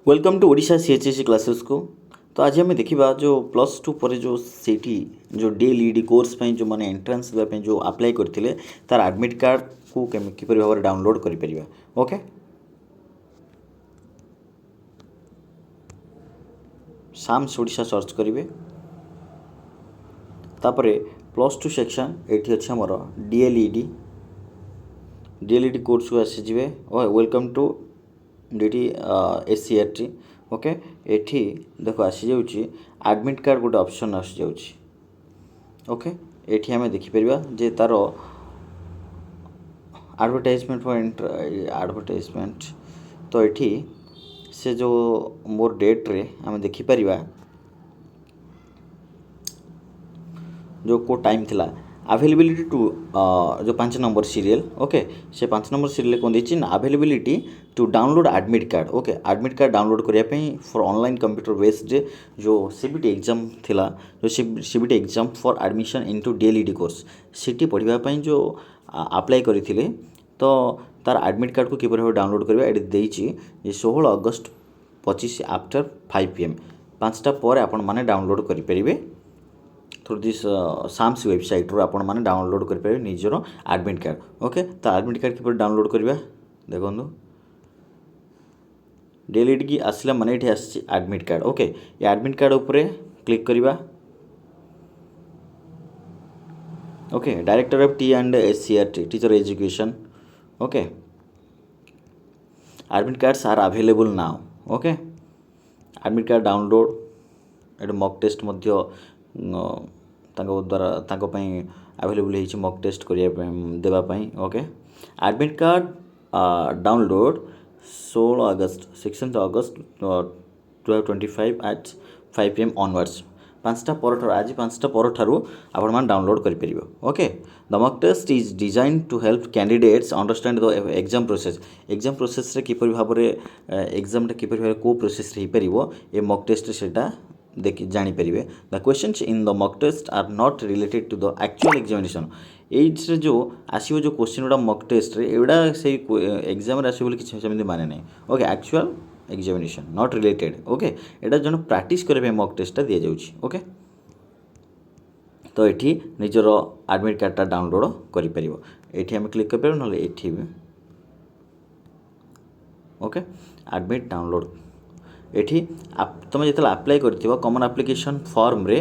Welcome to Odisha सीएचएससी classes को। तो आज हमें देखा जो प्लस टू पर जो सीटी जो डीएलईडी कोर्स पे जो मैंने एंट्रेंस देवाई जो अप्लाई करते तार एडमिट कार्ड को किपर भाव में डाउनलोड कर ओके। साम्स ओडिशा सर्च करेंगे तापर प्लस टू सेक्शन ये अच्छे आमर डीएलईडी कोर्स को आसीजे welcome to DT SCRT okay. एठी देखो आसी जाउची एडमिट कार्ड गोटे ऑप्शन आसी जाउची ओके। एठी हमें देखि परिबा जे तारो एडवर्टाइजमेंट फॉर एडवर्टाइजमेंट। तो एठी से जो मोर डेट रे हमें देखि परिबा जो को टाइम थिला अवेलेबिलिटी टू जो 5 नंबर सीरियल ओके। से 5 नंबर सीरियल कौन देछि ना availability to download admit card okay. Admit card download करिया पे फॉर ऑनलाइन कंप्यूटर बेस्ड जो सीबीटी एग्जाम थिला जो CBT exam for admission into DLED course CT पढ़िबा पई जो अप्लाई करथिले तो तार एडमिट कार्ड को किपर भाव डाउनलोड करबा एडी देछि 16 अगस्त 25 आफ्टर 5 PM 5टा पर आपण माने डाउनलोड करि परिबे थ्रू दिस साम्स वेबसाइट रो आपण माने डाउनलोड कर पारे निजरो एडमिट कार्ड ओके। तो एडमिट कार्ड किपर डाउनलोड करबा देखो डीएलईडी की आसला माने एठी आसी एडमिट कार्ड ओके। ये एडमिट कार्ड ऊपर क्लिक करबा okay. Director of T and SCRT teacher education okay. Admit cards are available now okay. Admit card download at mock test मध्य द्वारा अवेलेबल है मॉक टेस्ट देवाई okay. Admit card download 16 August 6 August 2025 at 5 PM onwards 5टा पर आज 5टा पर आपण मान डाउनलोड कर okay. The mock test is design to help candidates understand the exam process रे किपर भाव में एग्जाम किपर भाव को प्रोसेस रे पारिबो ए मॉक टेस्ट सेटा देखि जानी परिबे। The questions in the mock test are not related to the actual examination एइट्स जो आसीबो जो क्वेश्चन गुडा मॉक टेस्ट रे एडा से एग्जाम रे आसीबो कि सेमि माने नै okay. Actual examination not related okay. एडा जन प्रैक्टिस करबे मॉक टेस्टटा दिया जाउची ओके। तो एठी निजर एडमिट कार्डटा डाउनलोड करि परिबो एठी हम क्लिक कर परिबो नले एठी ओके। एडमिट डाउनलोड एठी तुम जो अप्लाई कर कॉमन एप्लिकेशन फॉर्म रे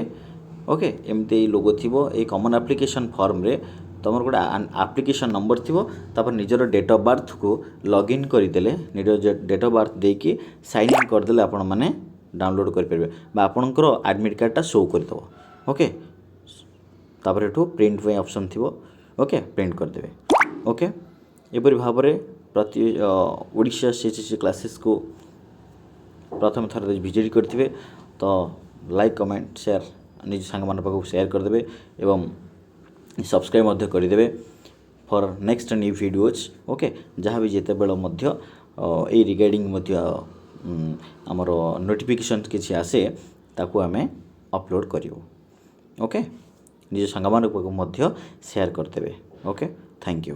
ओके एमती लोगो थी ये कॉमन एप्लिकेशन फॉर्म रे तुम गोटे एप्लिकेशन नंबर थी तापर निजर डेट ऑफ बर्थ को लॉगिन करदेले निजर डेट ऑफ बर्थ देकी साइन इन करदेले आपण माने डाउनलोड करेंगे आपणकर एडमिट कार्डटा शो करदेव ओके। तापर एठू प्रिंट पे ऑप्शन थी ओके प्रिंट करदे ओके। एपरी भाव में प्रति ओडिशा सीएचएससी क्लासेस को प्रथम थर विजिट करेंगे तो लाइक कमेंट शेयर निज सांग मान पाखु शेयर करदे एवं सब्सक्राइब करदे for next new videos okay. जहाँ भी जिते बेल ए रिगार्डिंग आमर नोटिफिकेशन किसी आसे ताकू आमे अपलोड करियो ओके। निज सांग मान पाखु शेयर करदे ओके। Thank you.